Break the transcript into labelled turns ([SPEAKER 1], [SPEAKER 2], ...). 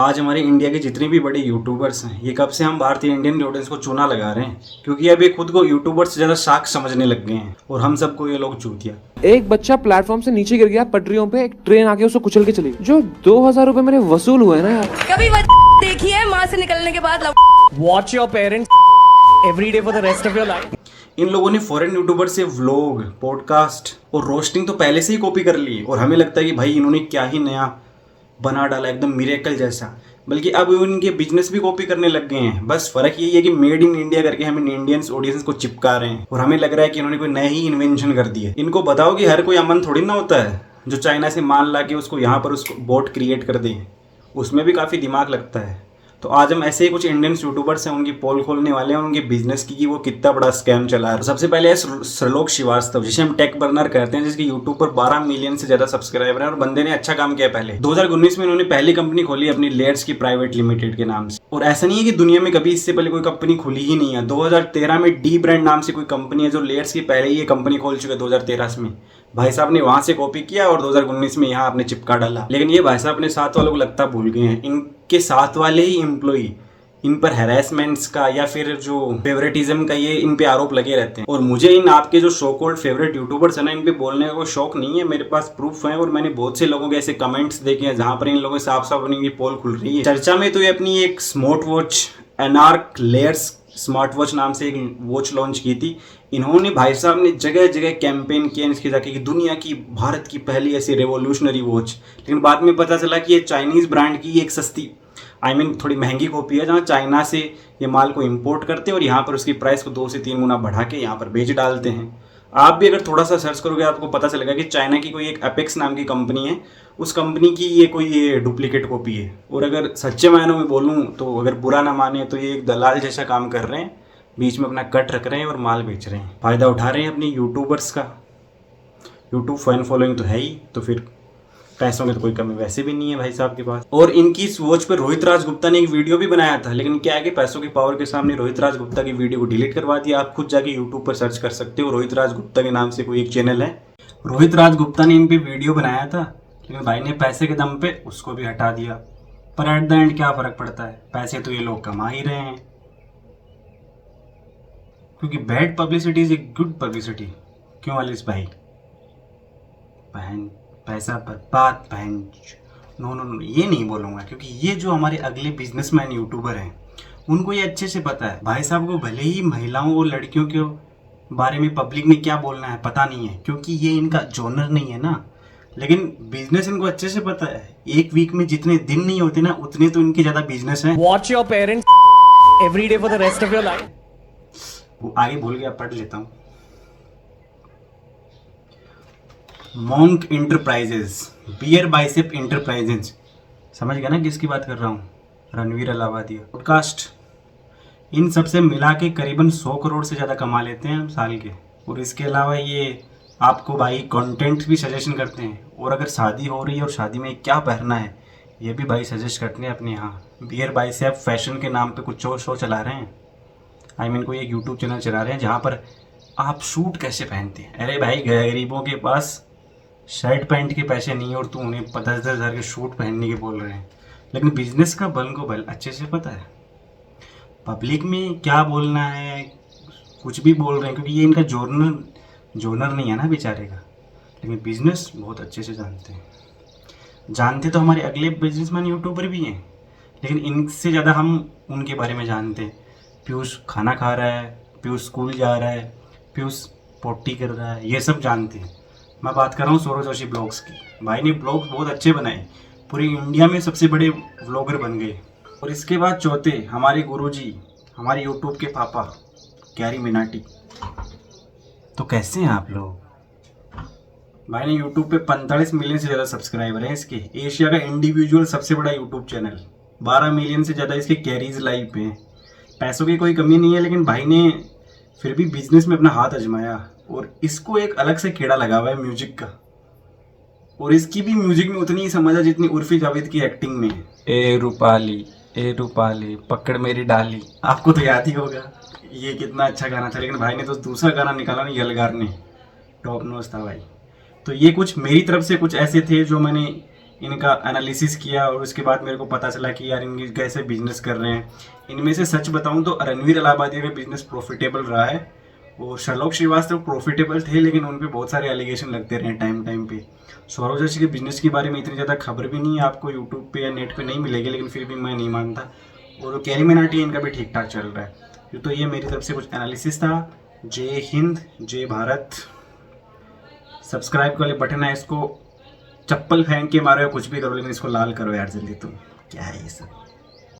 [SPEAKER 1] आज हमारे इंडिया के जितने भी बड़े यूट्यूबर्स हैं, ये कब से हम भारतीय इंडियन ऑडियंस को चूना लगा रहे हैं, क्योंकि अब ये खुद को यूट्यूबर से ज्यादा शाक समझने लग गए हैं और हम सबको ये लोग चूतिया।
[SPEAKER 2] एक बच्चा प्लेटफॉर्म से नीचे गिर गया पटरियों पे, एक ट्रेन आके उसको कुचल के चली। जो 2000 रुपए मेरे वसूल हुए ना यार।
[SPEAKER 3] कभी देखी है माँ से निकलने के बाद
[SPEAKER 4] Watch your parents every day for the rest of your life.
[SPEAKER 1] इन लोगों ने फॉरेन यूट्यूबर से व्लॉग, पॉडकास्ट और रोस्टिंग तो पहले से ही कॉपी कर ली और हमें लगता है कि भाई इन्होंने क्या ही नया बना डाला, एकदम मिरेकल जैसा। बल्कि अब उनके बिजनेस भी कॉपी करने लग गए हैं। बस फर्क यही है कि मेड इन इंडिया करके हम इंडियंस ऑडियंस को चिपका रहे हैं और हमें लग रहा है कि इन्होंने कोई नया ही इन्वेंशन कर दी है। इनको बताओ कि हर कोई अमन थोड़ी ना होता है जो चाइना से माल ला के उसको यहाँ पर उसको बोट क्रिएट कर दें, उसमें भी काफ़ी दिमाग लगता है। तो आज हम ऐसे ही कुछ इंडियन यूट्यूबर्स हैं, उनकी पोल खोलने वाले हैं, उनके बिजनेस की कि वो कितना बड़ा स्कैम चला है। सबसे पहले है श्रलोक श्रीवास्तव, जिसे हम टेक बर्नर कहते हैं, जिसके यूट्यूब पर 12 मिलियन से ज्यादा सब्सक्राइबर हैं और बंदे ने अच्छा काम किया। पहले 2019 में इन्होंने पहली कंपनी खोली अपनी लेयर्स की प्राइवेट लिमिटेड के नाम से। और ऐसा नहीं है कि दुनिया में कभी इससे पहले कोई कंपनी खुली ही नहीं है। 2013 में डी ब्रांड नाम से कोई कंपनी है जो लेयर्स की पहले ही ये कंपनी खोल चुके हैं 2013 में। भाई साहब ने वहां से कॉपी किया और 2019 में यहाँ आपने चिपका डाला। लेकिन ये भाई साहब अपने साथ वालों को लगता भूल गए हैं। इनके साथ वाले ही एम्प्लॉई इन पर हैरेसमेंट्स का या फिर जो फेवरेटिज्म का ये इन पे आरोप लगे रहते हैं। और मुझे इन आपके जो शो कॉल्ड फेवरेट यूट्यूबर्स है ना, इन पे बोलने का कोई शौक नहीं है। मेरे पास प्रूफ है और मैंने बहुत से लोगों के ऐसे कमेंट्स देखे हैं जहां पर इन लोगों से साफ साफ अपनी पोल खुल रही है। चर्चा में तो ये अपनी एक स्मार्ट वॉच एनार्क लेयर्स स्मार्ट वॉच नाम से एक वॉच लॉन्च की थी। इन्होंने भाई साहब ने जगह जगह कैंपेन किया इसके जाके कि दुनिया की, भारत की पहली ऐसी रेवोल्यूशनरी वॉच। लेकिन बाद में पता चला कि ये चाइनीज ब्रांड की एक सस्ती थोड़ी महंगी कॉपी है, जहाँ चाइना से ये माल को इंपोर्ट करते हैं और यहाँ पर उसकी प्राइस को 2 से 3 गुना बढ़ा के यहाँ पर बेच डालते हैं। आप भी अगर थोड़ा सा सर्च करोगे आपको पता चलेगा कि चाइना की कोई एक एपेक्स नाम की कंपनी है, उस कंपनी की ये डुप्लीकेट कॉपी है। और अगर सच्चे मायनों में बोलूँ तो अगर बुरा ना माने तो ये एक दलाल जैसा काम कर रहे हैं, बीच में अपना कट रख रहे हैं और माल बेच रहे हैं, फ़ायदा उठा रहे हैं अपने यूट्यूबर्स का। यूट्यूब फैन फॉलोइंग तो है ही, तो फिर पैसों की तो कोई कमी वैसे भी नहीं है भाई साहब के पास। और इनकी इस वॉच पर रोहित राज गुप्ता ने एक वीडियो भी बनाया था, लेकिन क्या है कि पैसों की पावर के सामने रोहित राज गुप्ता की वीडियो को डिलीट करवा दिया। आप खुद जाके यूट्यूब पर सर्च कर सकते हो, रोहित राज गुप्ता के नाम से कोई एक चैनल है। रोहित राज गुप्ता ने इन पे वीडियो बनाया था, लेकिन भाई ने पैसे के दम पे उसको भी हटा दिया। पर एट द एंड क्या फर्क पड़ता है, पैसे तो ये लोग कमा ही रहे हैं, क्योंकि bad publicity is a good publicity. क्यों वालिस भाई? बहन पैसा बर्बाद बहन। नो ये नहीं बोलूँगा, क्योंकि ये जो हमारे अगले बिजनेसमैन यूट्यूबर हैं उनको ये अच्छे से पता है। भाई साहब को भले ही महिलाओं और लड़कियों के बारे में पब्लिक में क्या बोलना है पता नहीं है, क्योंकि ये इनका जॉनर नहीं है ना, लेकिन बिजनेस इनको अच्छे से पता है। एक वीक में जितने दिन नहीं होते ना, उतने तो इनके ज़्यादा बिजनेस हैं।
[SPEAKER 4] Watch your parents every day for the rest of your life.
[SPEAKER 1] वो आगे बोल गया, पढ़ लेता हूँ। Monk enterprises, bear bicep enterprises, समझ गया ना किसकी बात कर रहा हूँ? रणवीर अलाहाबादिया। पॉडकास्ट, इन सबसे मिला के करीबन 100 करोड़ से ज़्यादा कमा लेते हैं हम साल के। और इसके अलावा ये आपको भाई कंटेंट भी सजेशन करते हैं, और अगर शादी हो रही है और शादी में क्या पहनना है ये भी भाई सजेस्ट करते हैं अपने यहाँ। बियर बाइसेप फैशन के नाम पे कुछ शो चला रहे हैं, कोई एक यूट्यूब चैनल चला रहे हैं जहाँ पर आप सूट कैसे पहनते हैं। अरे भाई गरीबों के पास शर्ट पैंट के पैसे नहीं और तू उन्हें 10-10 हज़ार के शूट पहनने के बोल रहे हैं। लेकिन बिजनेस का बल को बल अच्छे से पता है, पब्लिक में क्या बोलना है, कुछ भी बोल रहे हैं, क्योंकि ये इनका जोनर नहीं है ना बेचारे का। लेकिन बिजनेस बहुत अच्छे से जानते तो हमारे अगले बिजनेसमैन यूट्यूबर भी हैं, लेकिन इनसे ज़्यादा हम उनके बारे में जानते हैं। पीयूष खाना खा रहा है, पीयूष स्कूल जा रहा है, पीयूष पोटी कर रहा है, ये सब जानते हैं। मैं बात कर रहा हूँ सौरव जोशी ब्लॉग्स की। भाई ने ब्लॉग्स बहुत अच्छे बनाए, पूरी इंडिया में सबसे बड़े व्लॉगर बन गए। और इसके बाद चौथे हमारे गुरुजी, हमारे यूट्यूब के पापा गैरी मिनाटी। तो कैसे हैं आप लोग? भाई ने यूट्यूब पे 45 मिलियन से ज़्यादा सब्सक्राइबर हैं इसके। एशिया का इंडिविजुअल सबसे बड़ा यूट्यूब चैनल, 12 मिलियन से ज़्यादा इसके कैरीज लाइव पे हैं। पैसों की कोई कमी नहीं है, लेकिन भाई ने फिर भी बिजनेस में अपना हाथ आजमाया और इसको एक अलग से कीड़ा लगा हुआ है म्यूजिक का। और इसकी भी म्यूजिक में उतनी ही समझ है जितनी उर्फी जावेद की एक्टिंग में है। ए रूपाली पकड़ मेरी डाली, आपको तो याद ही होगा ये कितना अच्छा गाना था। लेकिन भाई ने तो दूसरा गाना निकाला ना, यलगार ने, टॉप नॉच था भाई। तो ये कुछ मेरी तरफ से कुछ ऐसे थे जो मैंने इनका एनालिसिस किया और उसके बाद मेरे को पता चला कि यार इनकी कैसे बिजनेस कर रहे हैं। इनमें से सच बताऊं तो रणवीर अलाहाबादी का बिजनेस प्रॉफिटेबल रहा है और शर्लोक श्रीवास्तव प्रॉफिटेबल थे, लेकिन उन पे बहुत सारे एलिगेशन लगते रहे टाइम टाइम पे। सौरव जोशी के बिजनेस के बारे में इतनी ज़्यादा खबर भी नहीं है, आपको यूट्यूब पे या नेट पे नहीं मिलेगी, लेकिन फिर भी मैं नहीं मानता। और कैरी मिनाटी इनका भी ठीक ठाक चल रहा है। तो ये मेरी तरफ से कुछ एनालिसिस था। जय हिंद, जय भारत। सब्सक्राइब वाले बटन है, इसको चप्पल फेंक के मारो या कुछ भी करो, लेकिन इसको लाल करो यार जल्दी। तुम क्या है ये सब।